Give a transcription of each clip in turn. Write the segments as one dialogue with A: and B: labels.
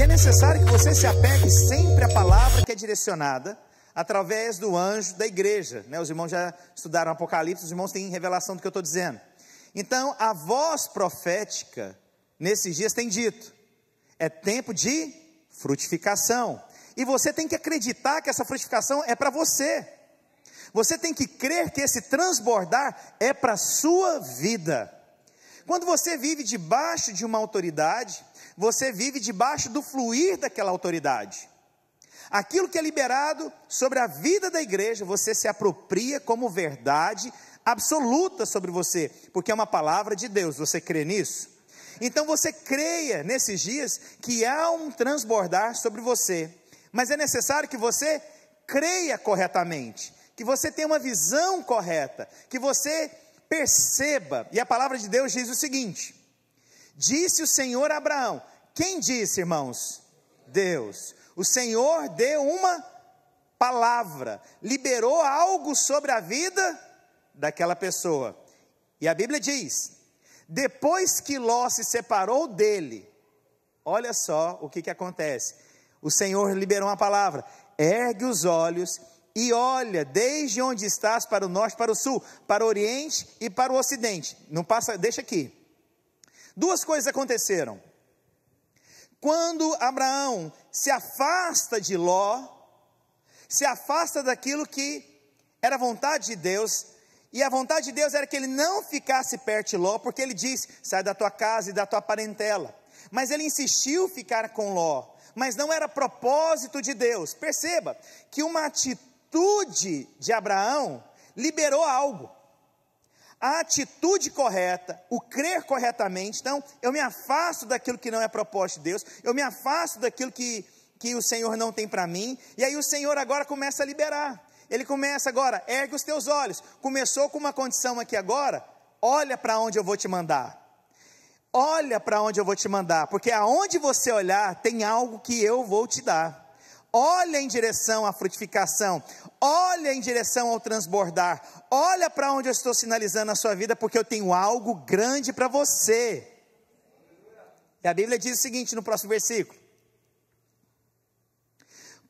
A: E é necessário que você se apegue sempre à palavra que é direcionada através do anjo da igreja, né? Os irmãos já estudaram Apocalipse, os irmãos têm revelação do que eu estou dizendo. Então, a voz profética, nesses dias tem dito, é tempo de frutificação, e você tem que acreditar que essa frutificação é para você, você tem que crer que esse transbordar é para a sua vida. Quando você vive debaixo de uma autoridade, você vive debaixo do fluir daquela autoridade. Aquilo que é liberado sobre a vida da igreja, você se apropria como verdade absoluta sobre você, porque é uma palavra de Deus. Você crê nisso? Então você creia nesses dias que há um transbordar sobre você, mas é necessário que você creia corretamente, que você tenha uma visão correta, que você perceba. E a palavra de Deus diz o seguinte: disse o Senhor a Abraão. Quem disse, irmãos? Deus. O Senhor deu uma palavra, liberou algo sobre a vida daquela pessoa. E a Bíblia diz, depois que Ló se separou dele, olha só o que acontece. O Senhor liberou uma palavra: ergue os olhos e olha desde onde estás para o norte, para o sul, para o oriente e para o ocidente. Não passa, deixa aqui. Duas coisas aconteceram. Quando Abraão se afasta de Ló, se afasta daquilo que era vontade de Deus, e a vontade de Deus era que ele não ficasse perto de Ló, porque ele disse, sai da tua casa e da tua parentela, mas ele insistiu em ficar com Ló, mas não era propósito de Deus. Perceba que uma atitude de Abraão liberou algo, a atitude correta, o crer corretamente. Então, eu me afasto daquilo que não é propósito de Deus, eu me afasto daquilo que o Senhor não tem para mim, e aí o Senhor agora começa a liberar. Ele começa agora, ergue os teus olhos. Começou com uma condição aqui agora, olha para onde eu vou te mandar. Olha para onde eu vou te mandar, porque aonde você olhar, tem algo que eu vou te dar. Olha em direção à frutificação, olha em direção ao transbordar, olha para onde eu estou sinalizando a sua vida, porque eu tenho algo grande para você. E a Bíblia diz o seguinte no próximo versículo: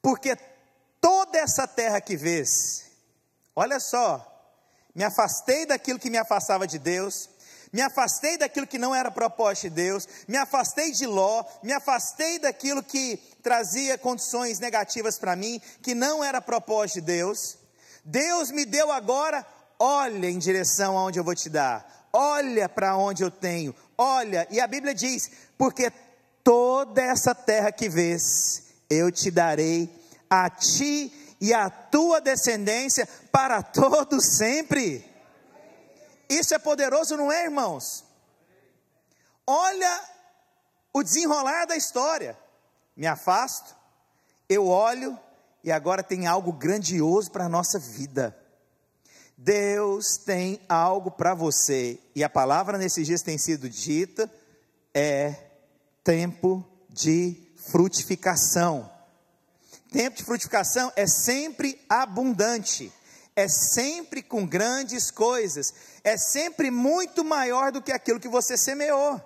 A: porque toda essa terra que vês, olha só, me afastei daquilo que me afastava de Deus, me afastei daquilo que não era propósito de Deus, me afastei de Ló, me afastei daquilo que trazia condições negativas para mim, que não era propósito de Deus. Deus me deu agora, olha em direção aonde eu vou te dar, olha para onde eu tenho, olha, e a Bíblia diz, porque toda essa terra que vês, eu te darei a ti e a tua descendência para todo sempre. Isso é poderoso, não é, irmãos? Olha o desenrolar da história. Me afasto, eu olho, e agora tem algo grandioso para a nossa vida. Deus tem algo para você, e a palavra nesses dias tem sido dita, é tempo de frutificação. Tempo de frutificação é sempre abundante, é sempre com grandes coisas, é sempre muito maior do que aquilo que você semeou.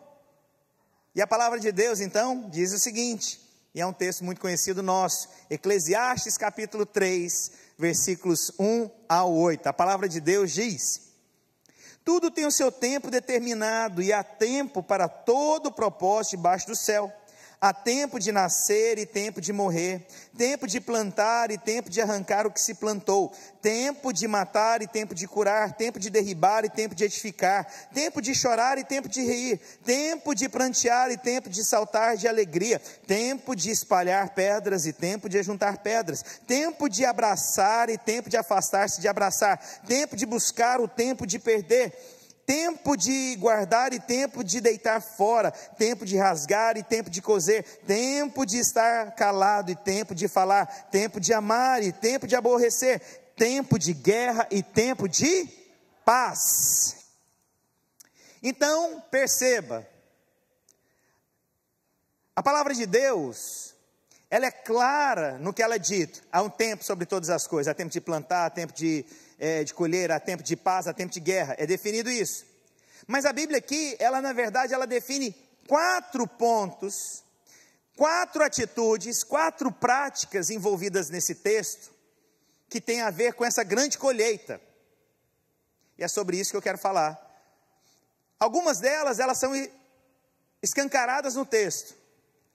A: E a palavra de Deus então diz o seguinte, e é um texto muito conhecido nosso, Eclesiastes capítulo 3, versículos 1 ao 8, a palavra de Deus diz: tudo tem o seu tempo determinado, e há tempo para todo propósito debaixo do céu. Há tempo de nascer e tempo de morrer, tempo de plantar e tempo de arrancar o que se plantou, tempo de matar e tempo de curar, tempo de derribar e tempo de edificar, tempo de chorar e tempo de rir, tempo de prantear e tempo de saltar de alegria, tempo de espalhar pedras e tempo de ajuntar pedras, tempo de abraçar e tempo de afastar-se de abraçar, tempo de buscar o tempo de perder, tempo de guardar e tempo de deitar fora, tempo de rasgar e tempo de coser, tempo de estar calado e tempo de falar, tempo de amar e tempo de aborrecer, tempo de guerra e tempo de paz. Então, perceba, a palavra de Deus, ela é clara no que ela é dita. Há um tempo sobre todas as coisas, há tempo de plantar, há tempo de colher, há tempo de paz, há tempo de guerra, é definido isso. Mas a Bíblia aqui, ela na verdade, ela define 4 pontos, 4 atitudes, 4 práticas envolvidas nesse texto, que tem a ver com essa grande colheita. E é sobre isso que eu quero falar. Algumas delas, elas são escancaradas no texto.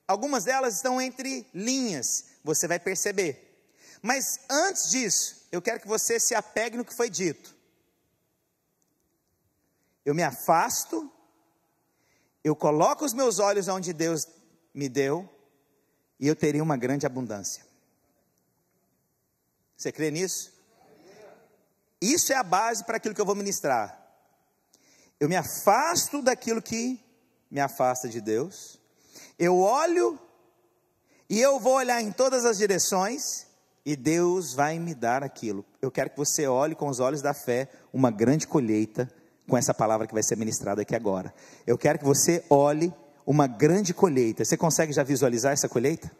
A: Algumas delas estão entre linhas, você vai perceber. Mas antes disso, eu quero que você se apegue no que foi dito. Eu me afasto, eu coloco os meus olhos onde Deus me deu, e eu teria uma grande abundância. Você crê nisso? Isso é a base para aquilo que eu vou ministrar. Eu me afasto daquilo que me afasta de Deus, eu olho, e eu vou olhar em todas as direções, e Deus vai me dar aquilo. Eu quero que você olhe com os olhos da fé, uma grande colheita, com essa palavra que vai ser ministrada aqui agora. Eu quero que você olhe uma grande colheita. Você consegue já visualizar essa colheita?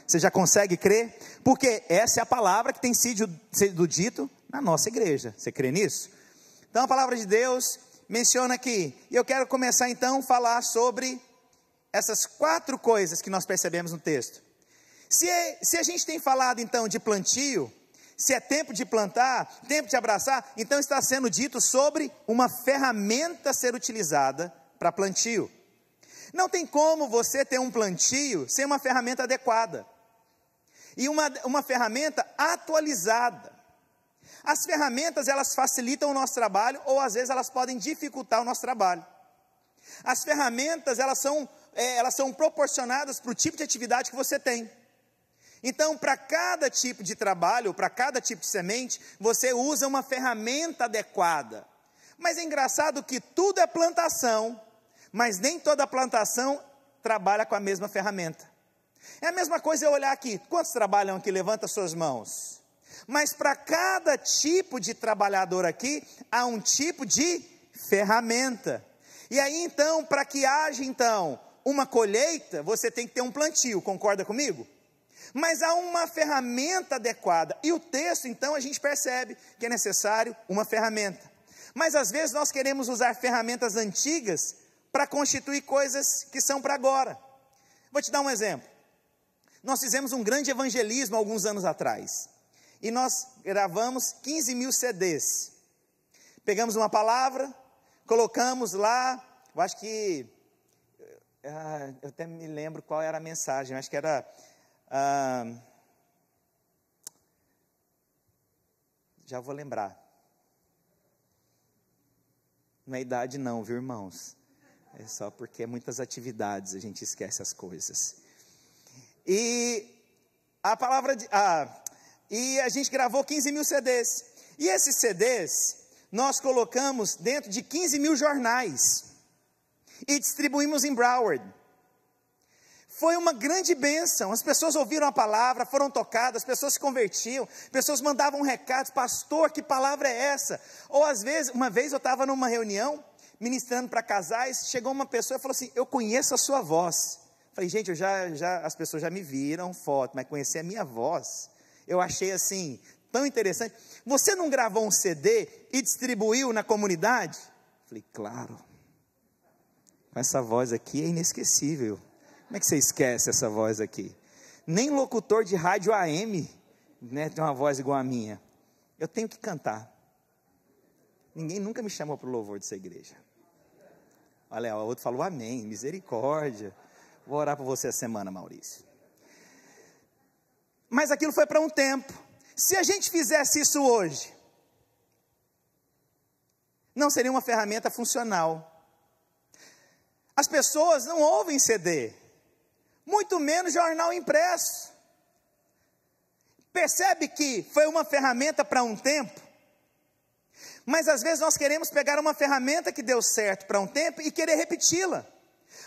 A: Você já consegue crer? Porque essa é a palavra que tem sido dito na nossa igreja. Você crê nisso? Então a palavra de Deus menciona aqui. E eu quero começar então a falar sobre essas 4 coisas que nós percebemos no texto. Se a gente tem falado então de plantio, se é tempo de plantar, tempo de abraçar, então está sendo dito sobre uma ferramenta a ser utilizada para plantio. Não tem como você ter um plantio sem uma ferramenta adequada. E uma ferramenta atualizada. As ferramentas, elas facilitam o nosso trabalho, ou às vezes elas podem dificultar o nosso trabalho. As ferramentas, elas são proporcionadas para o tipo de atividade que você tem. Então, para cada tipo de trabalho, para cada tipo de semente, você usa uma ferramenta adequada. Mas é engraçado que tudo é plantação, mas nem toda plantação trabalha com a mesma ferramenta. É a mesma coisa eu olhar aqui. Quantos trabalham aqui? Levanta suas mãos. Mas para cada tipo de trabalhador aqui, há um tipo de ferramenta. E aí então, para que haja então uma colheita, você tem que ter um plantio, concorda comigo? Mas há uma ferramenta adequada, e o texto então a gente percebe que é necessário uma ferramenta. Mas às vezes nós queremos usar ferramentas antigas para constituir coisas que são para agora. Vou te dar um exemplo. Nós fizemos um grande evangelismo alguns anos atrás, e nós gravamos 15 mil CDs. Pegamos uma palavra, colocamos lá, eu acho que, eu até me lembro qual era a mensagem, eu acho que era, já vou lembrar, não é idade não, viu irmãos, é só porque é muitas atividades, a gente esquece as coisas, e a gente gravou 15 mil CDs, e esses CDs, nós colocamos dentro de 15 mil jornais, e distribuímos em Broward. Foi uma grande bênção, as pessoas ouviram a palavra, foram tocadas, as pessoas se convertiam, pessoas mandavam recados, pastor, que palavra é essa? Ou às vezes, uma vez eu estava numa reunião, ministrando para casais, chegou uma pessoa e falou assim, eu conheço a sua voz. Falei, gente, as pessoas já me viram foto, mas conhecer a minha voz, eu achei assim, tão interessante. Você não gravou um CD e distribuiu na comunidade? Falei, claro, com essa voz aqui é inesquecível. Como é que você esquece essa voz aqui? Nem locutor de rádio AM, né, tem uma voz igual a minha. Eu tenho que cantar. Ninguém nunca me chamou para o louvor dessa igreja. Olha, o outro falou amém, misericórdia. Vou orar por você essa semana, Maurício. Mas aquilo foi para um tempo. Se a gente fizesse isso hoje, não seria uma ferramenta funcional. As pessoas não ouvem CD, muito menos jornal impresso. Percebe que foi uma ferramenta para um tempo? Mas às vezes nós queremos pegar uma ferramenta que deu certo para um tempo e querer repeti-la.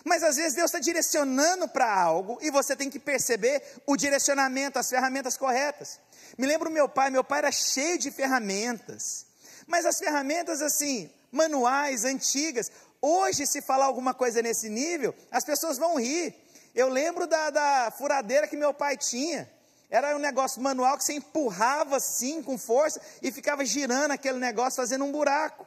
A: Mas às vezes Deus está direcionando para algo e você tem que perceber o direcionamento, as ferramentas corretas. Me lembro meu pai era cheio de ferramentas, mas as ferramentas assim, manuais, antigas. Hoje, se falar alguma coisa nesse nível, as pessoas vão rir. Eu lembro da furadeira que meu pai tinha. Era um negócio manual que você empurrava assim com força e ficava girando aquele negócio, fazendo um buraco.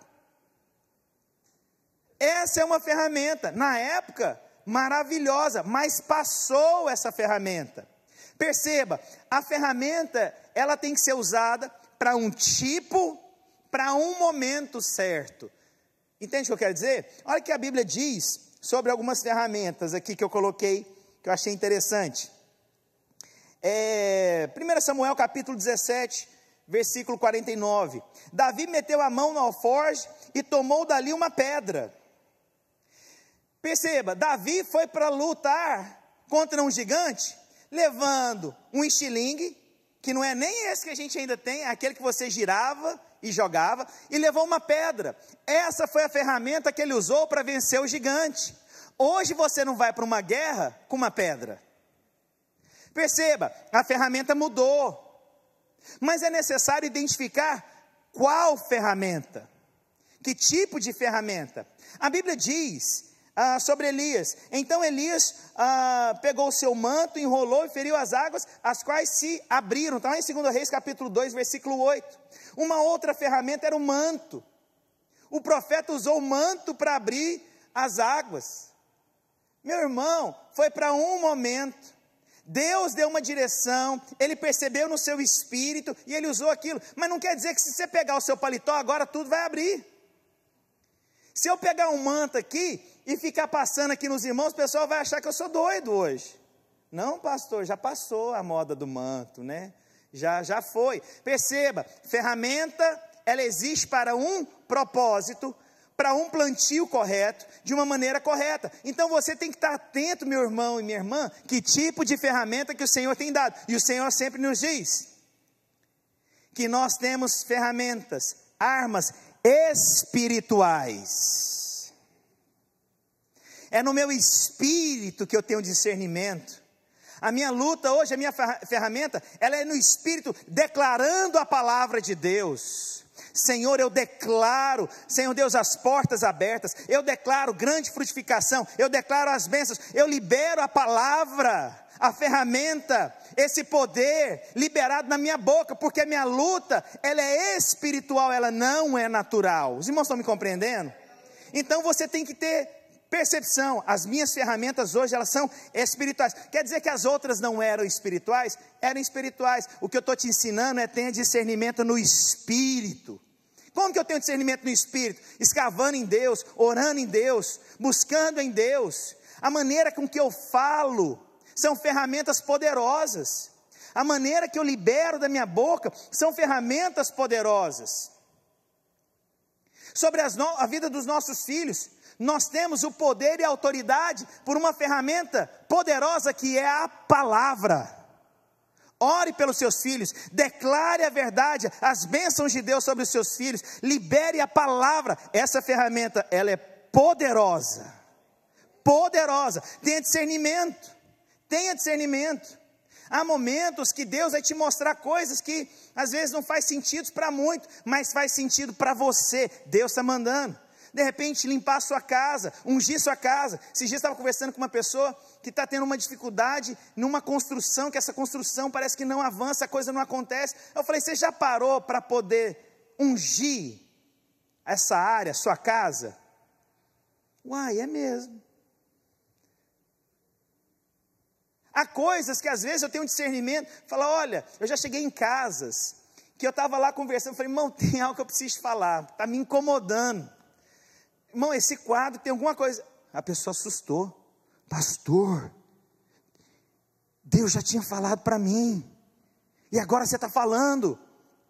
A: Essa é uma ferramenta. Na época, maravilhosa, mas passou essa ferramenta. Perceba, a ferramenta, ela tem que ser usada para um tipo, para um momento certo. Entende o que eu quero dizer? Olha o que a Bíblia diz sobre algumas ferramentas aqui que eu coloquei, que eu achei interessante. 1 Samuel capítulo 17, versículo 49. Davi meteu a mão no alforje e tomou dali uma pedra. Perceba, Davi foi para lutar contra um gigante, levando um estilingue, que não é nem esse que a gente ainda tem, é aquele que você girava e jogava, e levou uma pedra. Essa foi a ferramenta que ele usou para vencer o gigante. Hoje você não vai para uma guerra com uma pedra. Perceba, a ferramenta mudou, mas é necessário identificar qual ferramenta, que tipo de ferramenta. A Bíblia diz sobre Elias, então Elias pegou o seu manto, enrolou e feriu as águas, as quais se abriram. Está lá em 2 Reis capítulo 2, versículo 8. Uma outra ferramenta era o manto. O profeta usou o manto para abrir as águas. Meu irmão, foi para um momento. Deus deu uma direção, ele percebeu no seu espírito e ele usou aquilo. Mas não quer dizer que se você pegar o seu paletó, agora tudo vai abrir. Se eu pegar um manto aqui e ficar passando aqui nos irmãos, o pessoal vai achar que eu sou doido hoje. Não, pastor, já passou a moda do manto, né? Já foi. Perceba, ferramenta, ela existe para um propósito, para um plantio correto, de uma maneira correta. Então você tem que estar atento, meu irmão e minha irmã, que tipo de ferramenta que o Senhor tem dado. E o Senhor sempre nos diz que nós temos ferramentas, armas espirituais. É no meu espírito que eu tenho discernimento. A minha luta hoje, a minha ferramenta, ela é no espírito, declarando a palavra de Deus. Senhor, eu declaro, Senhor Deus, as portas abertas, eu declaro grande frutificação, eu declaro as bênçãos, eu libero a palavra, a ferramenta, esse poder liberado na minha boca, porque a minha luta, ela é espiritual, ela não é natural. Os irmãos estão me compreendendo? Então você tem que ter percepção. As minhas ferramentas hoje, elas são espirituais. Quer dizer que as outras não eram espirituais? Eram espirituais. O que eu estou te ensinando é ter discernimento no espírito. Como que eu tenho discernimento no espírito? Escavando em Deus, orando em Deus, buscando em Deus. A maneira com que eu falo são ferramentas poderosas. A maneira que eu libero da minha boca são ferramentas poderosas. Sobre a vida dos nossos filhos, nós temos o poder e a autoridade por uma ferramenta poderosa que é a palavra. Ore pelos seus filhos, declare a verdade, as bênçãos de Deus sobre os seus filhos, libere a palavra. Essa ferramenta, ela é poderosa, poderosa. Tenha discernimento, tenha discernimento. Há momentos que Deus vai te mostrar coisas que às vezes não faz sentido para muito, mas faz sentido para você. Deus está mandando. De repente limpar a sua casa, ungir sua casa. Esses dias eu estava conversando com uma pessoa que está tendo uma dificuldade numa construção, que essa construção parece que não avança, a coisa não acontece. Eu falei, você já parou para poder ungir essa área, sua casa? Uai, é mesmo. Há coisas que às vezes eu tenho um discernimento, falo, olha, eu já cheguei em casas, que eu estava lá conversando, falei, irmão, tem algo que eu preciso te falar, está me incomodando. Irmão, esse quadro tem alguma coisa. A pessoa assustou. Pastor, Deus já tinha falado para mim. E agora você está falando.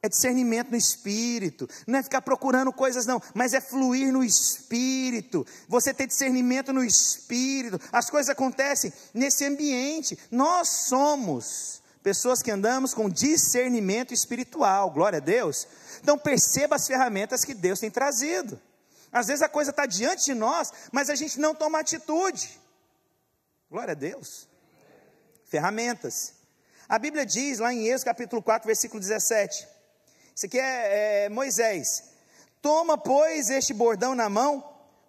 A: É discernimento no espírito. Não é ficar procurando coisas não. Mas é fluir no espírito. Você ter discernimento no espírito. As coisas acontecem nesse ambiente. Nós somos pessoas que andamos com discernimento espiritual. Glória a Deus. Então perceba as ferramentas que Deus tem trazido. Às vezes a coisa está diante de nós, mas a gente não toma atitude. Glória a Deus. Ferramentas. A Bíblia diz lá em Êxodo capítulo 4, versículo 17. Isso aqui é Moisés. Toma, pois, este bordão na mão,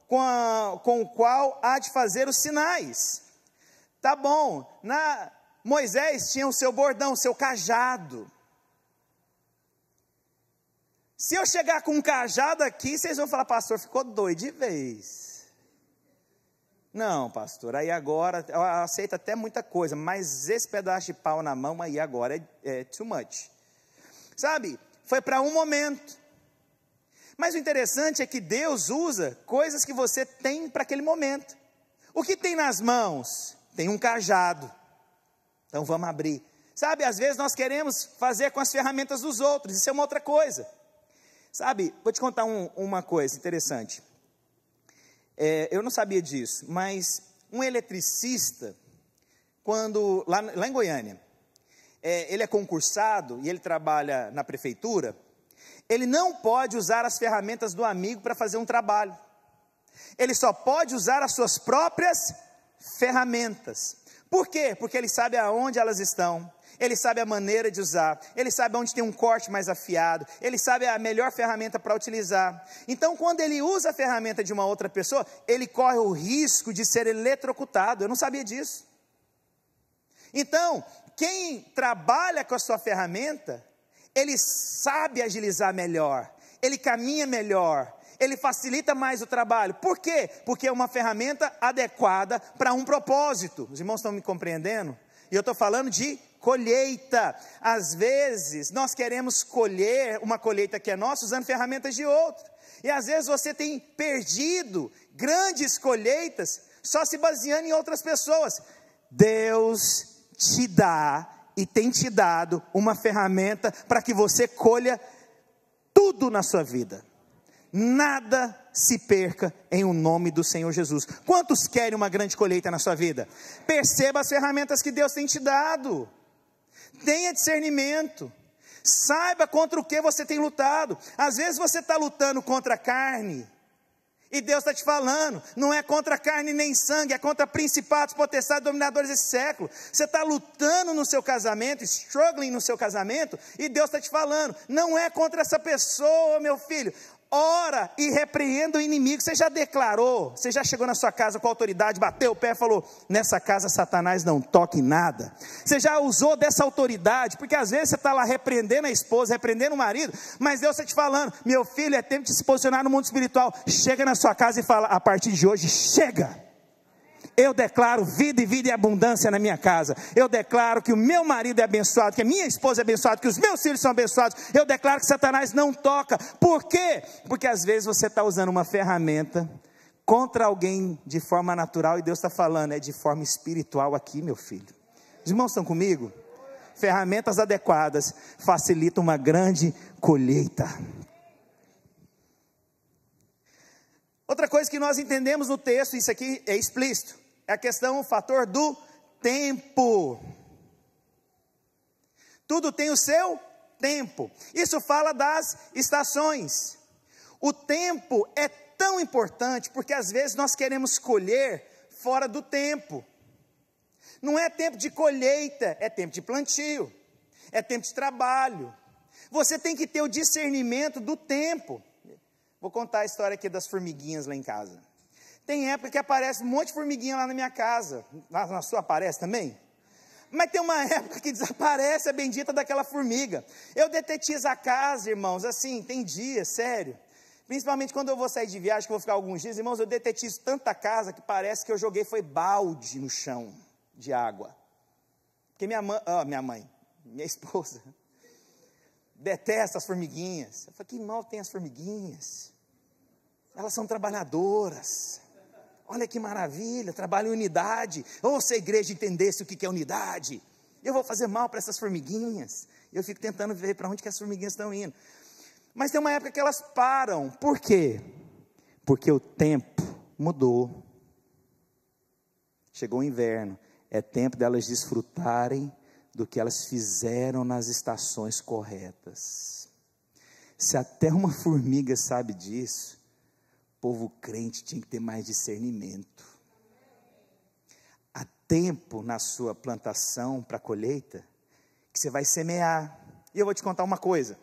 A: com o qual há de fazer os sinais. Tá bom. Moisés tinha o seu bordão, o seu cajado. Se eu chegar com um cajado aqui, vocês vão falar, pastor, ficou doido de vez. Não, pastor, aí agora, eu aceito até muita coisa, mas esse pedaço de pau na mão aí agora é too much. Sabe, foi para um momento. Mas o interessante é que Deus usa coisas que você tem para aquele momento. O que tem nas mãos? Tem um cajado. Então vamos abrir. Sabe, às vezes nós queremos fazer com as ferramentas dos outros, isso é uma outra coisa. Sabe, vou te contar uma coisa interessante. Eu não sabia disso, mas um eletricista, quando lá em Goiânia, ele é concursado e ele trabalha na prefeitura, ele não pode usar as ferramentas do amigo para fazer um trabalho. Ele só pode usar as suas próprias ferramentas. Por quê? Porque ele sabe aonde elas estão, ele sabe a maneira de usar, ele sabe onde tem um corte mais afiado, ele sabe a melhor ferramenta para utilizar. Então, quando ele usa a ferramenta de uma outra pessoa, ele corre o risco de ser eletrocutado. Eu não sabia disso. Então, quem trabalha com a sua ferramenta, ele sabe agilizar melhor, ele caminha melhor, ele facilita mais o trabalho. Por quê? Porque é uma ferramenta adequada para um propósito. Os irmãos estão me compreendendo? E eu estou falando de colheita. Às vezes nós queremos colher uma colheita que é nossa usando ferramentas de outro. E às vezes você tem perdido grandes colheitas só se baseando em outras pessoas. Deus te dá e tem te dado uma ferramenta para que você colha tudo na sua vida. Nada se perca em o nome do Senhor Jesus. Quantos querem uma grande colheita na sua vida? Perceba as ferramentas que Deus tem te dado. Tenha discernimento. Saiba contra o que você tem lutado. Às vezes você está lutando contra a carne, e Deus está te falando, não é contra carne nem sangue, é contra principados, potestades, dominadores desse século. Você está lutando no seu casamento, struggling no seu casamento, e Deus está te falando, não é contra essa pessoa, meu filho. Ora e repreenda o inimigo. Você já declarou, você já chegou na sua casa com autoridade, bateu o pé e falou, nessa casa Satanás não toca em nada. Você já usou dessa autoridade, porque às vezes você está lá repreendendo a esposa, repreendendo o marido, mas Deus está te falando, meu filho, é tempo de se posicionar no mundo espiritual. Chega na sua casa e fala, a partir de hoje, chega. Eu declaro vida e abundância na minha casa. Eu declaro que o meu marido é abençoado, que a minha esposa é abençoada, que os meus filhos são abençoados. Eu declaro que Satanás não toca. Por quê? Porque às vezes você está usando uma ferramenta contra alguém de forma natural, e Deus está falando, é de forma espiritual aqui, meu filho. Os irmãos estão comigo? Ferramentas adequadas facilitam uma grande colheita. Outra coisa que nós entendemos no texto, isso aqui é explícito, é a questão, o fator do tempo. Tudo tem o seu tempo. Isso fala das estações. O tempo é tão importante, porque às vezes nós queremos colher fora do tempo. Não é tempo de colheita, é tempo de plantio, é tempo de trabalho. Você tem que ter o discernimento do tempo. Vou contar a história aqui das formiguinhas lá em casa. Tem época que aparece um monte de formiguinha lá na minha casa. Na sua aparece também? Mas tem uma época que desaparece a bendita daquela formiga. Eu detetizo a casa, irmãos, assim, tem dias, sério. Principalmente quando eu vou sair de viagem, que eu vou ficar alguns dias, irmãos, eu detetizo tanta casa que parece que eu joguei foi balde no chão de água. Porque minha esposa, detesta as formiguinhas. Eu falei, que mal tem as formiguinhas? Elas são trabalhadoras. Olha que maravilha, trabalham em unidade. Ou se a igreja entendesse o que é unidade, eu vou fazer mal para essas formiguinhas. Eu fico tentando ver para onde que as formiguinhas estão indo. Mas tem uma época que elas param. Por quê? Porque o tempo mudou. Chegou o inverno. É tempo delas desfrutarem do que elas fizeram nas estações corretas. Se até uma formiga sabe disso, o povo crente tinha que ter mais discernimento. Há tempo na sua plantação para a colheita, que você vai semear. E eu vou te contar uma coisa.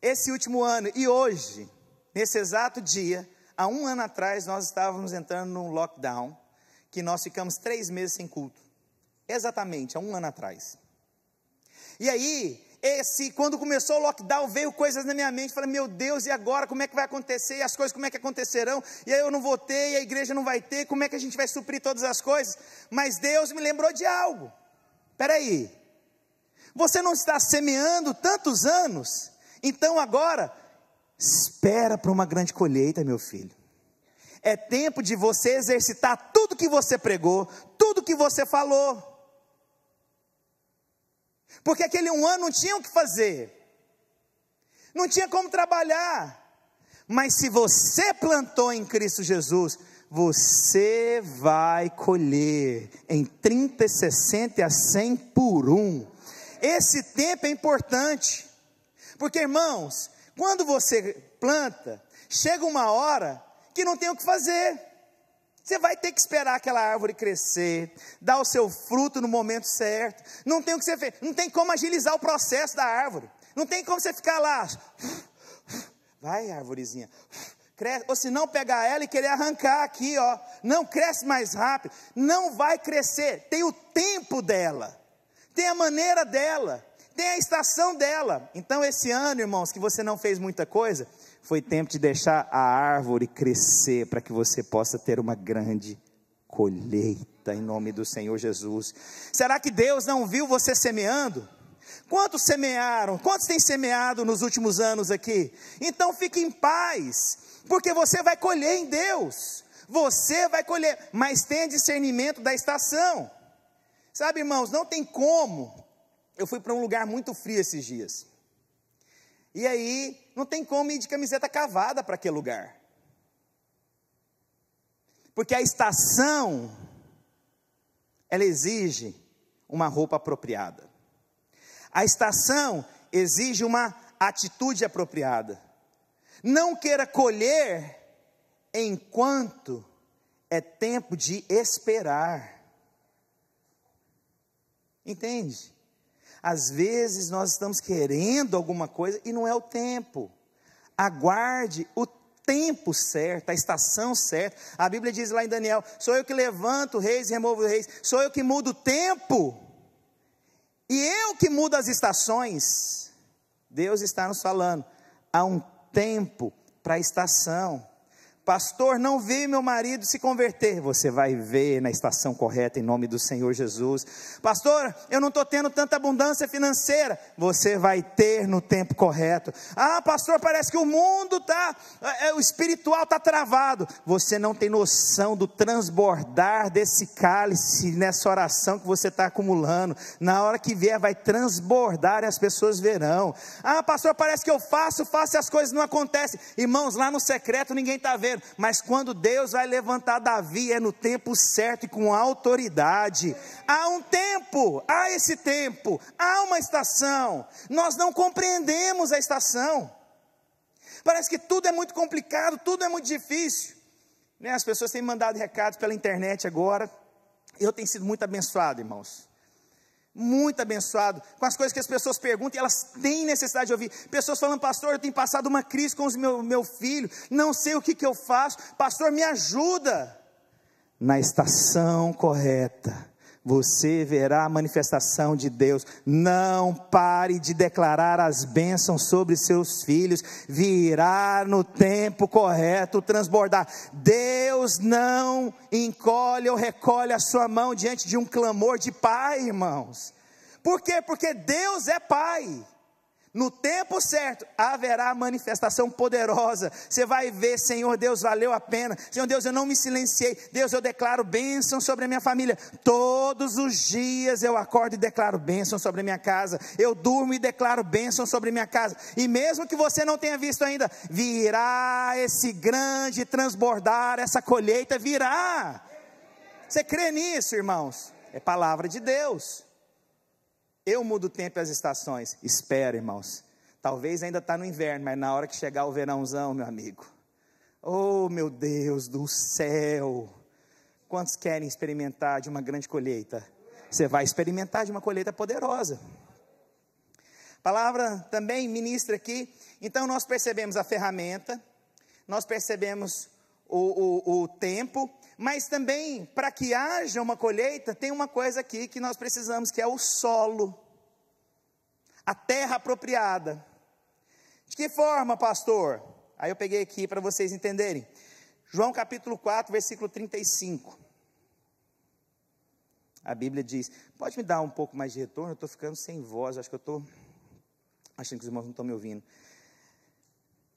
A: Esse último ano e hoje, nesse exato dia, há um ano atrás, nós estávamos entrando num lockdown, que nós ficamos 3 meses sem culto. Exatamente, há um ano atrás. E aí, quando começou o lockdown, veio coisas na minha mente, falei, meu Deus, e agora, como é que vai acontecer, e as coisas como é que acontecerão, e aí eu não vou ter, e a igreja não vai ter, como é que a gente vai suprir todas as coisas? Mas Deus me lembrou de algo. Espera aí, você não está semeando tantos anos, então agora, espera para uma grande colheita, meu filho. É tempo de você exercitar tudo que você pregou, tudo que você falou. Porque aquele 1 ano não tinha o que fazer, não tinha como trabalhar, mas se você plantou em Cristo Jesus, você vai colher em 30, 60 e a 100 por 1, esse tempo é importante, porque irmãos, quando você planta, chega uma hora que não tem o que fazer, você vai ter que esperar aquela árvore crescer, dar o seu fruto no momento certo, não tem o que você fez, não tem como agilizar o processo da árvore, não tem como você ficar lá, vai arvorezinha, cresce, ou se não pegar ela e querer arrancar aqui, ó, não cresce mais rápido, não vai crescer, tem o tempo dela, tem a maneira dela, tem a estação dela. Então esse ano, irmãos, que você não fez muita coisa, foi tempo de deixar a árvore crescer, para que você possa ter uma grande colheita, em nome do Senhor Jesus. Será que Deus não viu você semeando? Quantos semearam? Quantos têm semeado nos últimos anos aqui? Então fique em paz, porque você vai colher em Deus, você vai colher, mas tenha discernimento da estação. Sabe, irmãos, não tem como. Eu fui para um lugar muito frio esses dias, e aí não tem como ir de camiseta cavada para aquele lugar, porque a estação, ela exige uma roupa apropriada, a estação exige uma atitude apropriada. Não queira colher enquanto é tempo de esperar, entende? Às vezes nós estamos querendo alguma coisa e não é o tempo. Aguarde o tempo certo, a estação certa. A Bíblia diz lá em Daniel, sou eu que levanto reis e removo reis, sou eu que mudo o tempo, e eu que mudo as estações. Deus está nos falando, há um tempo para a estação. Pastor, não vi meu marido se converter. Você vai ver na estação correta, em nome do Senhor Jesus. Pastor, eu não estou tendo tanta abundância financeira. Você vai ter no tempo correto. Ah, pastor, parece que o mundo o espiritual está travado. Você não tem noção do transbordar desse cálice nessa oração que você está acumulando. Na hora que vier vai transbordar e as pessoas verão. Ah, pastor, parece que eu faço e as coisas não acontecem. Irmãos, lá no secreto ninguém está vendo. Mas quando Deus vai levantar Davi, é no tempo certo e com autoridade. Há um tempo, há esse tempo, há uma estação. Nós não compreendemos a estação. Parece que tudo é muito complicado, tudo é muito difícil, né? As pessoas têm mandado recados pela internet agora. Eu tenho sido muito abençoado, irmãos, muito abençoado com as coisas que as pessoas perguntam, e elas têm necessidade de ouvir. Pessoas falando, pastor, eu tenho passado uma crise com meu filho, não sei o que eu faço, pastor, me ajuda. Na estação correta, você verá a manifestação de Deus. Não pare de declarar as bênçãos sobre seus filhos, virá no tempo correto transbordar. Deus não encolhe ou recolhe a sua mão diante de um clamor de pai, irmãos. Por quê? Porque Deus é pai. No tempo certo, haverá manifestação poderosa. Você vai ver, Senhor Deus, valeu a pena. Senhor Deus, eu não me silenciei. Deus, eu declaro bênção sobre a minha família. Todos os dias eu acordo e declaro bênção sobre a minha casa. Eu durmo e declaro bênção sobre a minha casa. E mesmo que você não tenha visto ainda, virá esse grande transbordar, essa colheita virá. Você crê nisso, irmãos? É palavra de Deus. Eu mudo o tempo e as estações. Espera, irmãos. Talvez ainda está no inverno, mas na hora que chegar o verãozão, meu amigo. Oh, meu Deus do céu. Quantos querem experimentar de uma grande colheita? Você vai experimentar de uma colheita poderosa. A palavra também ministra aqui. Então nós percebemos a ferramenta. Nós percebemos o tempo. Mas também, para que haja uma colheita, tem uma coisa aqui que nós precisamos, que é o solo. A terra apropriada. De que forma, pastor? Aí eu peguei aqui para vocês entenderem. João capítulo 4, versículo 35. A Bíblia diz, pode me dar um pouco mais de retorno? Eu estou ficando sem voz, acho que eu estou achando que os irmãos não estão me ouvindo.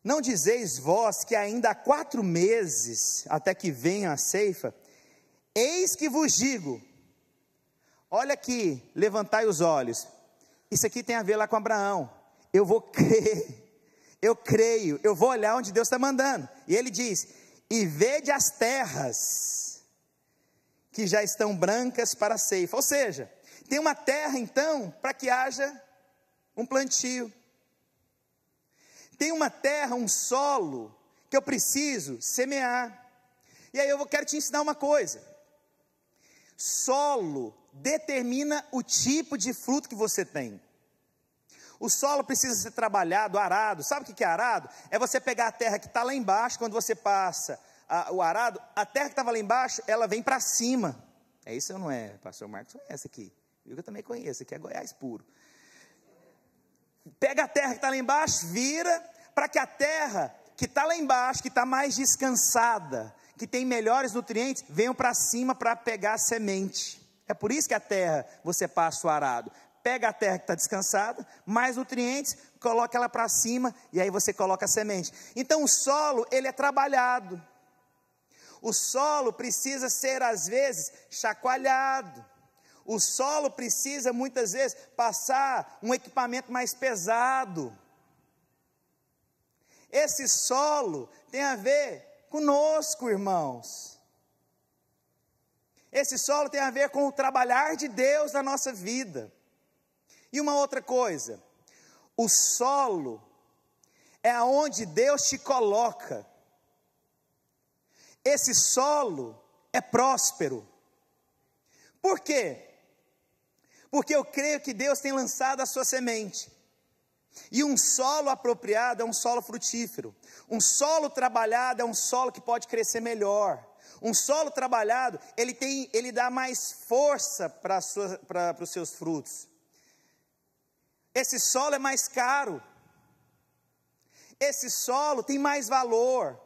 A: Não dizeis vós que ainda há 4 meses, até que venha a ceifa? Eis que vos digo, olha aqui, levantai os olhos. Isso aqui tem a ver lá com Abraão. Eu vou crer, eu creio, eu vou olhar onde Deus está mandando. E ele diz, e vede as terras que já estão brancas para a ceifa. Ou seja, tem uma terra então para que haja um plantio. Tem uma terra, um solo que eu preciso semear. E aí eu quero te ensinar uma coisa. Solo determina o tipo de fruto que você tem. O solo precisa ser trabalhado, arado. Sabe o que é arado? É você pegar a terra que está lá embaixo, quando você passa o arado, a terra que estava lá embaixo, ela vem para cima. É isso ou não é? Pastor Marcos conhece aqui. Eu também conheço, aqui é Goiás puro. Pega a terra que está lá embaixo, vira, para que a terra que está lá embaixo, que está mais descansada, que tem melhores nutrientes, venham para cima para pegar a semente. É por isso que a terra, você passa o arado. Pega a terra que está descansada, mais nutrientes, coloca ela para cima, e aí você coloca a semente. Então o solo, ele é trabalhado. O solo precisa ser, às vezes, chacoalhado. O solo precisa, muitas vezes, passar um equipamento mais pesado. Esse solo tem a ver conosco, irmãos. Esse solo tem a ver com o trabalhar de Deus na nossa vida. E uma outra coisa, o solo é aonde Deus te coloca. Esse solo é próspero. Por quê? Porque eu creio que Deus tem lançado a sua semente. E um solo apropriado é um solo frutífero. Um solo trabalhado é um solo que pode crescer melhor. Um solo trabalhado, ele dá mais força para os seus frutos. Esse solo é mais caro. Esse solo tem mais valor.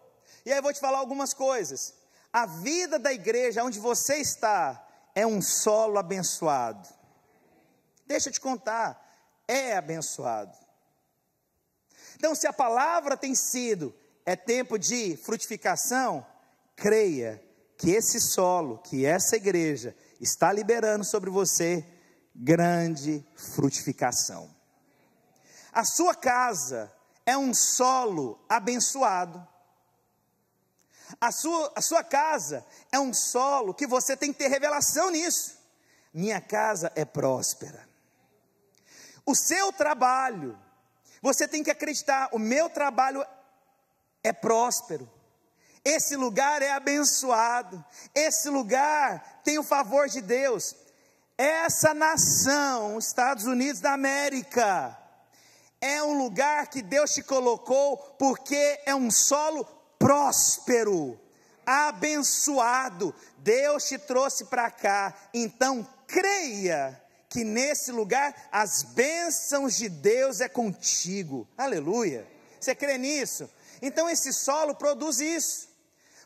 A: E aí eu vou te falar algumas coisas. A vida da igreja onde você está é um solo abençoado. Deixa eu te contar, é abençoado. Então, se a palavra tem sido, é tempo de frutificação, creia que esse solo, que essa igreja está liberando sobre você, grande frutificação. A sua casa é um solo abençoado. A sua casa é um solo que você tem que ter revelação nisso. Minha casa é próspera. O seu trabalho, você tem que acreditar, o meu trabalho é próspero. Esse lugar é abençoado. Esse lugar tem o favor de Deus. Essa nação, Estados Unidos da América, é um lugar que Deus te colocou porque é um solo próspero, abençoado. Deus te trouxe para cá. Então creia que nesse lugar as bênçãos de Deus é contigo. Aleluia. Você crê nisso? Então esse solo produz isso.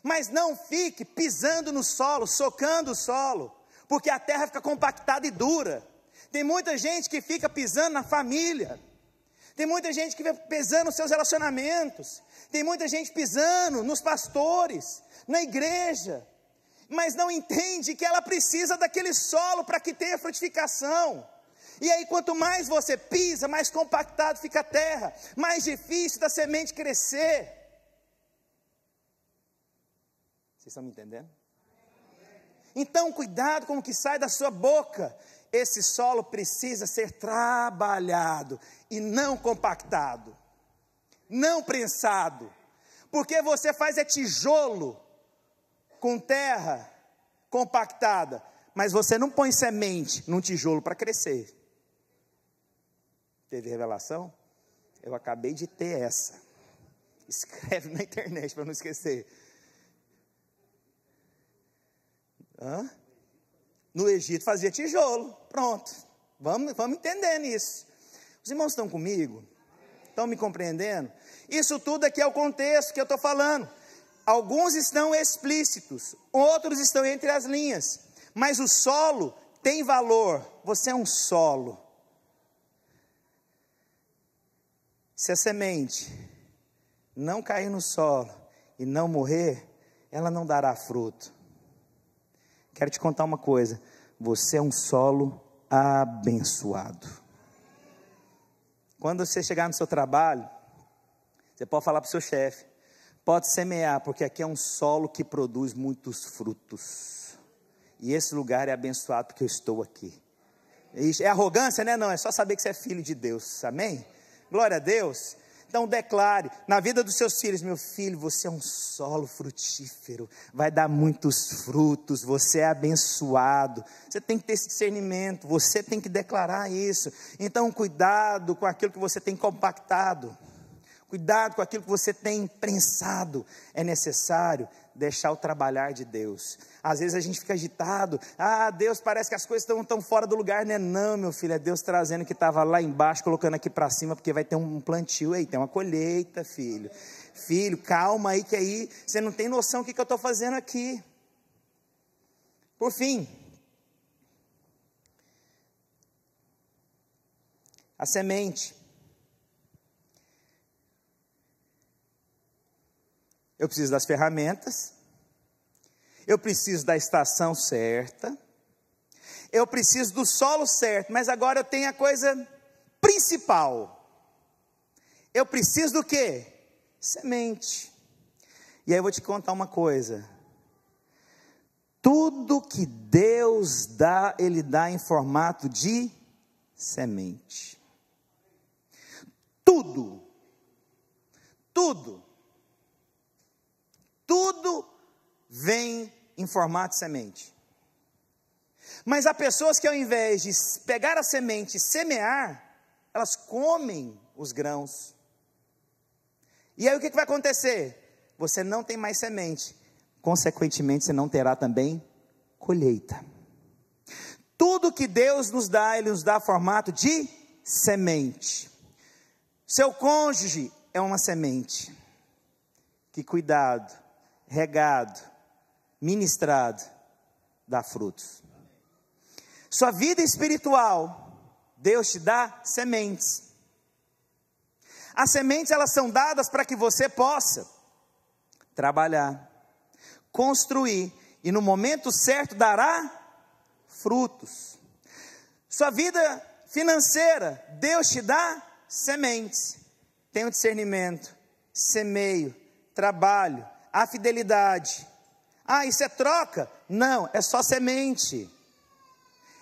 A: Mas não fique pisando no solo, socando o solo, porque a terra fica compactada e dura. Tem muita gente que fica pisando na família. Tem muita gente que fica pisando nos seus relacionamentos. Tem muita gente pisando nos pastores, na igreja, mas não entende que ela precisa daquele solo para que tenha frutificação. E aí quanto mais você pisa, mais compactado fica a terra, mais difícil da semente crescer. Vocês estão me entendendo? Então cuidado com o que sai da sua boca. Esse solo precisa ser trabalhado e não compactado, não prensado, porque você faz tijolo com terra compactada, mas você não põe semente num tijolo para crescer. Teve revelação? Eu acabei de ter essa. Escreve na internet para não esquecer. No Egito fazia tijolo, pronto, vamos entendendo isso. Os irmãos estão comigo? Estão me compreendendo? Isso tudo aqui é o contexto que eu estou falando. Alguns estão explícitos, outros estão entre as linhas, mas o solo tem valor. Você é um solo. Se a semente não cair no solo e não morrer, ela não dará fruto. Quero te contar uma coisa, você é um solo abençoado. Quando você chegar no seu trabalho, você pode falar para o seu chefe, pode semear, porque aqui é um solo que produz muitos frutos, e esse lugar é abençoado porque eu estou aqui. É arrogância, né? Não, é só saber que você é filho de Deus, amém? Glória a Deus. Então declare, na vida dos seus filhos, meu filho, você é um solo frutífero, vai dar muitos frutos, você é abençoado. Você tem que ter esse discernimento, você tem que declarar isso. Então cuidado com aquilo que você tem compactado, cuidado com aquilo que você tem prensado. É necessário deixar o trabalhar de Deus. Às vezes a gente fica agitado, Deus, parece que as coisas estão tão fora do lugar, né? Não, meu filho, é Deus trazendo o que estava lá embaixo, colocando aqui para cima, porque vai ter um plantio aí, tem uma colheita, filho. Filho, calma aí, que aí você não tem noção do que eu estou fazendo aqui. Por fim, a semente. Eu preciso das ferramentas, eu preciso da estação certa, eu preciso do solo certo, mas agora eu tenho a coisa principal. Eu preciso do quê? Semente. E aí eu vou te contar uma coisa. Tudo que Deus dá, Ele dá em formato de semente. Tudo. Tudo vem em formato de semente. Mas há pessoas que ao invés de pegar a semente e semear, elas comem os grãos. E aí o que vai acontecer? Você não tem mais semente. Consequentemente, você não terá também colheita. Tudo que Deus nos dá, Ele nos dá formato de semente. Seu cônjuge é uma semente. Que cuidado, regado, ministrado, dá frutos. Sua vida espiritual, Deus te dá sementes. As sementes, elas são dadas para que você possa trabalhar, construir, e no momento certo dará frutos. Sua vida financeira, Deus te dá sementes. Tem o discernimento, semeio, trabalho, a fidelidade. Isso é troca? Não, é só semente.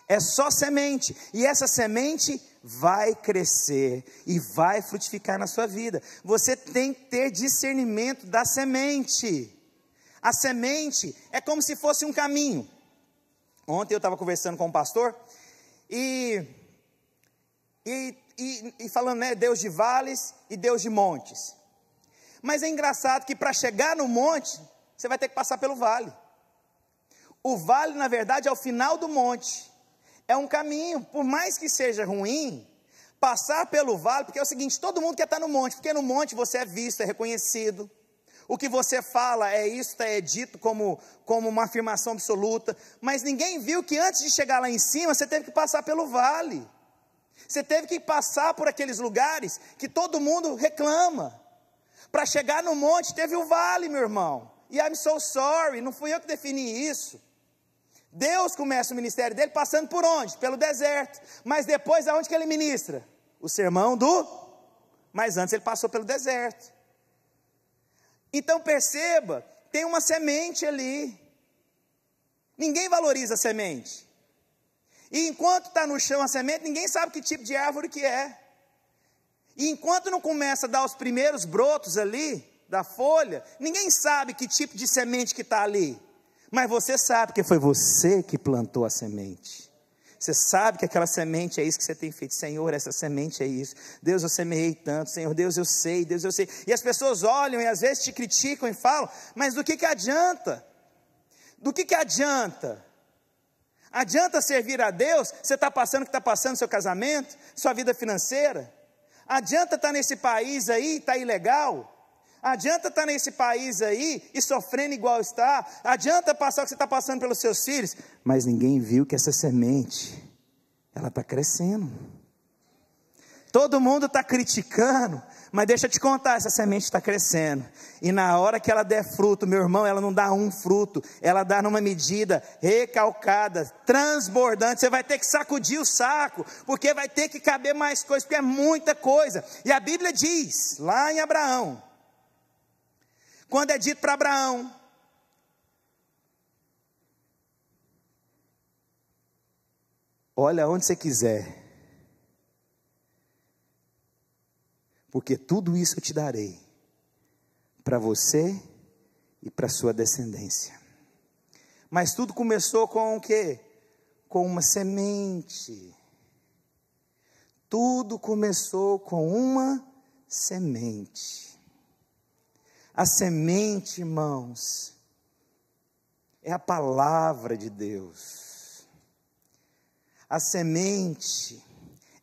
A: É só semente. E essa semente vai crescer e vai frutificar na sua vida. Você tem que ter discernimento da semente. A semente é como se fosse um caminho. Ontem eu estava conversando com um pastor e falando, né, Deus de vales e Deus de montes. Mas é engraçado que para chegar no monte, você vai ter que passar pelo vale. O vale, na verdade, é o final do monte. É um caminho, por mais que seja ruim, passar pelo vale, porque é o seguinte, todo mundo quer estar no monte, porque no monte você é visto, é reconhecido. O que você fala é isso, é dito como uma afirmação absoluta, mas ninguém viu que antes de chegar lá em cima, você teve que passar pelo vale. Você teve que passar por aqueles lugares que todo mundo reclama. Para chegar no monte, teve o vale, meu irmão. E I'm so sorry, não fui eu que defini isso. Deus começa o ministério dele passando por onde? Pelo deserto. Mas depois, aonde que ele ministra? O sermão Mas antes ele passou pelo deserto. Então perceba, tem uma semente ali. Ninguém valoriza a semente. E enquanto está no chão a semente, ninguém sabe que tipo de árvore que é. E enquanto não começa a dar os primeiros brotos ali, da folha, ninguém sabe que tipo de semente que está ali. Mas você sabe, porque foi você que plantou a semente. Você sabe que aquela semente é isso que você tem feito. Senhor, essa semente é isso. Deus, eu semeei tanto. Senhor, Deus, eu sei. Deus, eu sei. E as pessoas olham e às vezes te criticam e falam, mas do que adianta? Do que adianta? Adianta servir a Deus? Você está passando o que está passando no seu casamento, sua vida financeira? Adianta estar nesse país aí, está ilegal? Adianta estar nesse país aí e sofrendo igual está? Adianta passar o que você está passando pelos seus filhos? Mas ninguém viu que essa semente, ela está crescendo. Todo mundo está criticando, mas deixa eu te contar, essa semente está crescendo. E na hora que ela der fruto, meu irmão, ela não dá um fruto, ela dá numa medida recalcada, transbordante. Você vai ter que sacudir o saco, porque vai ter que caber mais coisa, porque é muita coisa. E a Bíblia diz, lá em Abraão, quando é dito para Abraão, olha onde você quiser, porque tudo isso eu te darei, para você e para sua descendência. Mas tudo começou com o quê? Com uma semente. Tudo começou com uma semente. A semente, irmãos, é a palavra de Deus. A semente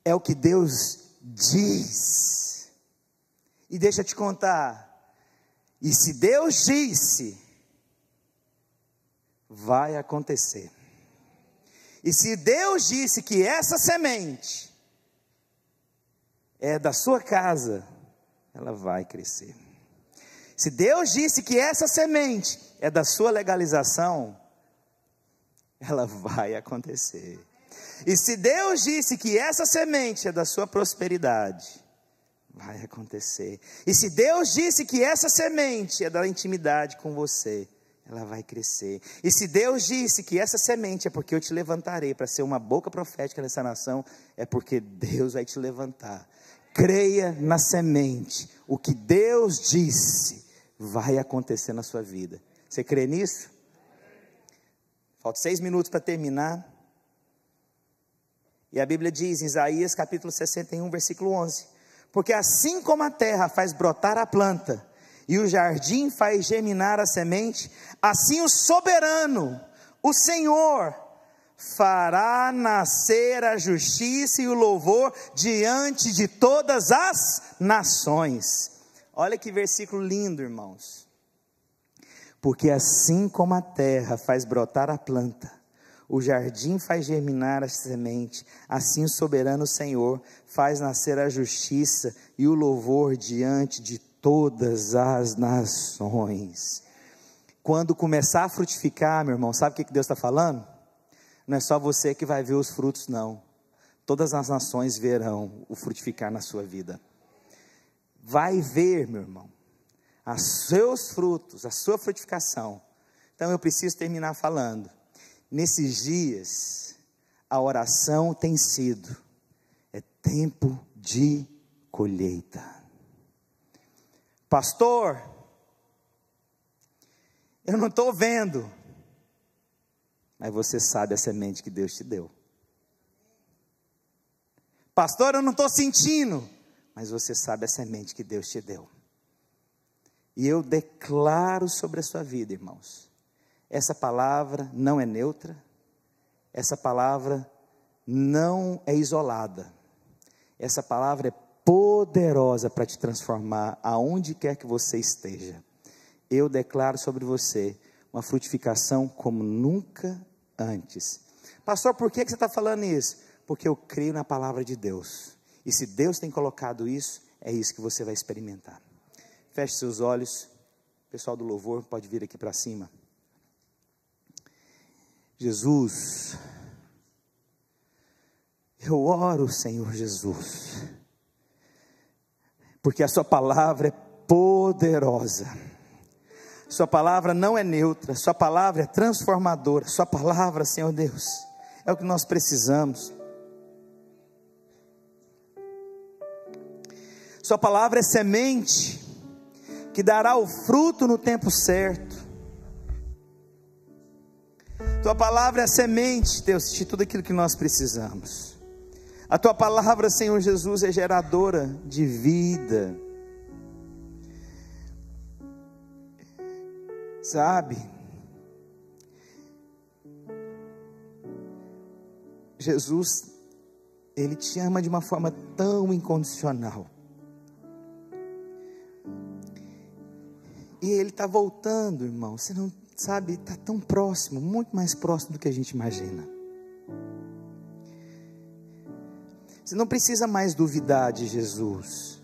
A: é o que Deus diz. E deixa eu te contar, e se Deus disse, vai acontecer. E se Deus disse que essa semente é da sua casa, ela vai crescer. Se Deus disse que essa semente é da sua legalização, ela vai acontecer. E se Deus disse que essa semente é da sua prosperidade, vai acontecer. E se Deus disse que essa semente é da intimidade com você, ela vai crescer. E se Deus disse que essa semente é porque eu te levantarei para ser uma boca profética nessa nação, é porque Deus vai te levantar. Creia na semente. O que Deus disse vai acontecer na sua vida. Você crê nisso? Faltam 6 minutos para terminar. E a Bíblia diz em Isaías capítulo 61, versículo 11: porque assim como a terra faz brotar a planta, e o jardim faz germinar a semente, assim o soberano, o Senhor, fará nascer a justiça e o louvor diante de todas as nações. Olha que versículo lindo, irmãos. Porque assim como a terra faz brotar a planta, o jardim faz germinar a semente, assim o soberano Senhor faz nascer a justiça e o louvor diante de todas as nações. Quando começar a frutificar, meu irmão, sabe o que Deus está falando? Não é só você que vai ver os frutos, não. Todas as nações verão o frutificar na sua vida. Vai ver, meu irmão, os seus frutos, a sua frutificação. Então eu preciso terminar falando. Nesses dias, a oração tem sido, é tempo de colheita. Pastor, eu não estou vendo, mas você sabe a semente que Deus te deu. Pastor, eu não estou sentindo, mas você sabe a semente que Deus te deu. E eu declaro sobre a sua vida, irmãos, essa palavra não é neutra, essa palavra não é isolada, essa palavra é poderosa para te transformar aonde quer que você esteja. Eu declaro sobre você uma frutificação como nunca antes. Pastor, por que você está falando isso? Porque eu creio na palavra de Deus, e se Deus tem colocado isso, é isso que você vai experimentar. Feche seus olhos, o pessoal do louvor pode vir aqui para cima. Jesus, eu oro, Senhor Jesus, porque a sua palavra é poderosa, sua palavra não é neutra, sua palavra é transformadora, sua palavra, Senhor Deus, é o que nós precisamos. Sua palavra é semente que dará o fruto no tempo certo. Tua palavra é semente, Deus, de tudo aquilo que nós precisamos. A tua palavra, Senhor Jesus, é geradora de vida. Sabe? Jesus, Ele te ama de uma forma tão incondicional. E Ele está voltando, irmão. Você não sabe, está tão próximo, muito mais próximo do que a gente imagina. Você não precisa mais duvidar de Jesus.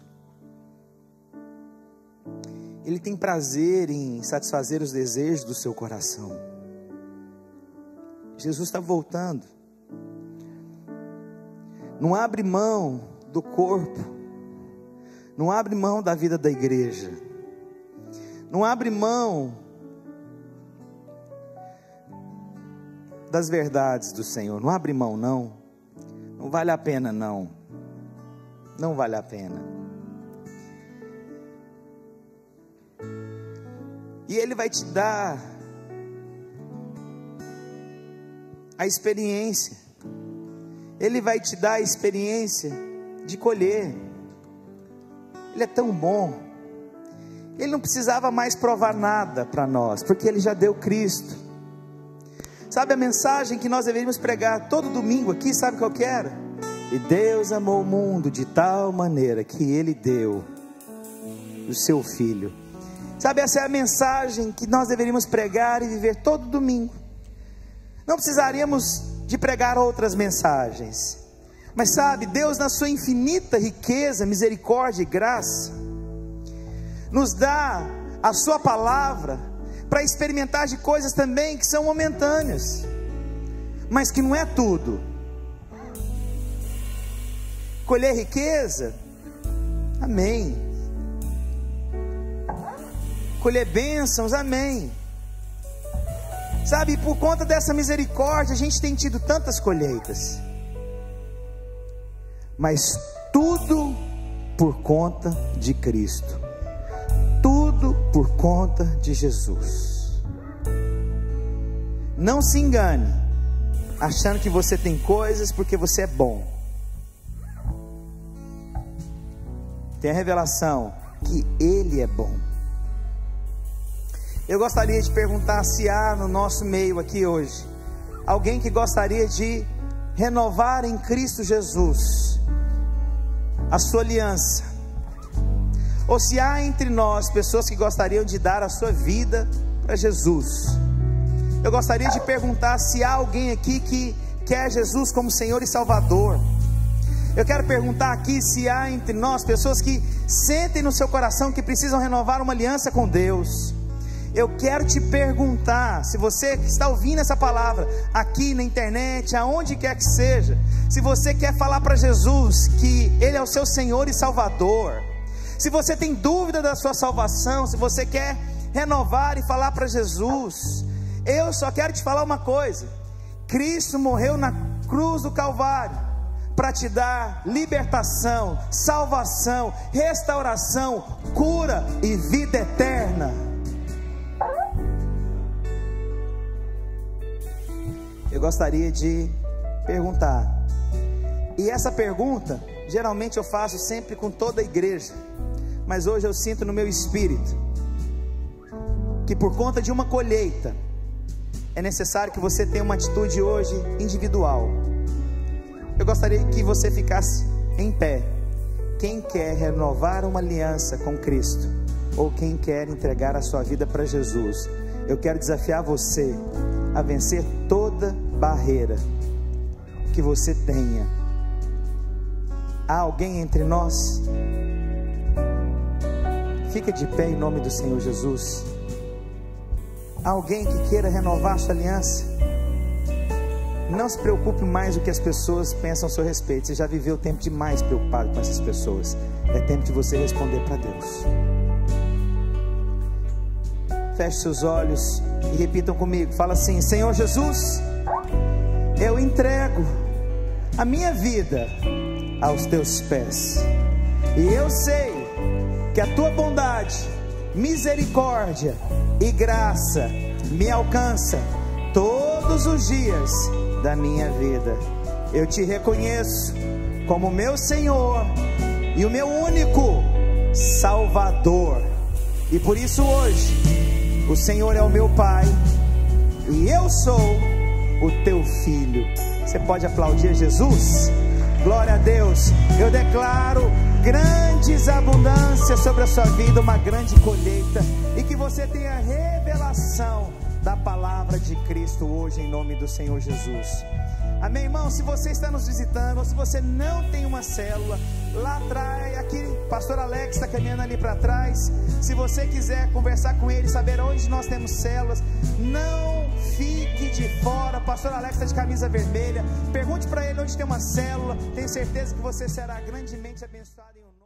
A: Ele tem prazer em satisfazer os desejos do seu coração. Jesus está voltando. Não abre mão do corpo. Não abre mão da vida da igreja. Não abre mão das verdades do Senhor. Não abre mão, não. Não vale a pena, não. Não vale a pena. E Ele vai te dar a experiência. Ele vai te dar a experiência de colher. Ele é tão bom. Ele não precisava mais provar nada para nós, porque Ele já deu Cristo. Sabe a mensagem que nós deveríamos pregar todo domingo aqui, sabe qual que era? E Deus amou o mundo de tal maneira que Ele deu o seu Filho. Sabe, essa é a mensagem que nós deveríamos pregar e viver todo domingo. Não precisaríamos de pregar outras mensagens. Mas sabe, Deus na sua infinita riqueza, misericórdia e graça, nos dá a sua palavra para experimentar de coisas também que são momentâneas, mas que não é tudo. Colher riqueza, amém. Colher bênçãos, amém. Sabe, por conta dessa misericórdia, a gente tem tido tantas colheitas, mas tudo por conta de Cristo. Tudo por conta de Jesus. Não se engane, achando que você tem coisas porque você é bom. Tem a revelação que Ele é bom. Eu gostaria de perguntar se há no nosso meio aqui hoje alguém que gostaria de renovar em Cristo Jesus a sua aliança, ou se há entre nós pessoas que gostariam de dar a sua vida para Jesus. Eu gostaria de perguntar se há alguém aqui que quer Jesus como Senhor e Salvador. Eu quero perguntar aqui se há entre nós pessoas que sentem no seu coração que precisam renovar uma aliança com Deus. Eu quero te perguntar, se você que está ouvindo essa palavra aqui na internet, aonde quer que seja, se você quer falar para Jesus que Ele é o seu Senhor e Salvador, se você tem dúvida da sua salvação, se você quer renovar e falar para Jesus, eu só quero te falar uma coisa: Cristo morreu na cruz do Calvário para te dar libertação, salvação, restauração, cura e vida eterna. Eu gostaria de perguntar, e essa pergunta geralmente eu faço sempre com toda a igreja, mas hoje eu sinto no meu espírito que por conta de uma colheita é necessário que você tenha uma atitude hoje individual. Eu gostaria que você ficasse em pé. Quem quer renovar uma aliança com Cristo, ou quem quer entregar a sua vida para Jesus, eu quero desafiar você a vencer toda barreira que você tenha. Há alguém entre nós? Fica de pé em nome do Senhor Jesus. Há alguém que queira renovar sua aliança? Não se preocupe mais o que as pessoas pensam a seu respeito. Você já viveu tempo demais preocupado com essas pessoas. É tempo de você responder para Deus. Feche seus olhos e repitam comigo. Fala assim: Senhor Jesus, eu entrego a minha vida aos teus pés, e eu sei que a tua bondade, misericórdia e graça me alcança todos os dias da minha vida. Eu te reconheço como meu Senhor e o meu único Salvador, e por isso hoje o Senhor é o meu Pai e eu sou o teu filho. Você pode aplaudir Jesus? Glória a Deus. Eu declaro grandes abundâncias sobre a sua vida, uma grande colheita, e que você tenha revelação da palavra de Cristo hoje, em nome do Senhor Jesus. Amém, irmão? Se você está nos visitando, ou se você não tem uma célula, lá atrás, aqui, pastor Alex está caminhando ali para trás. Se você quiser conversar com ele, saber onde nós temos células, não fique de fora. Pastor Alex está de camisa vermelha. Pergunte para ele onde tem uma célula. Tenho certeza que você será grandemente abençoado em um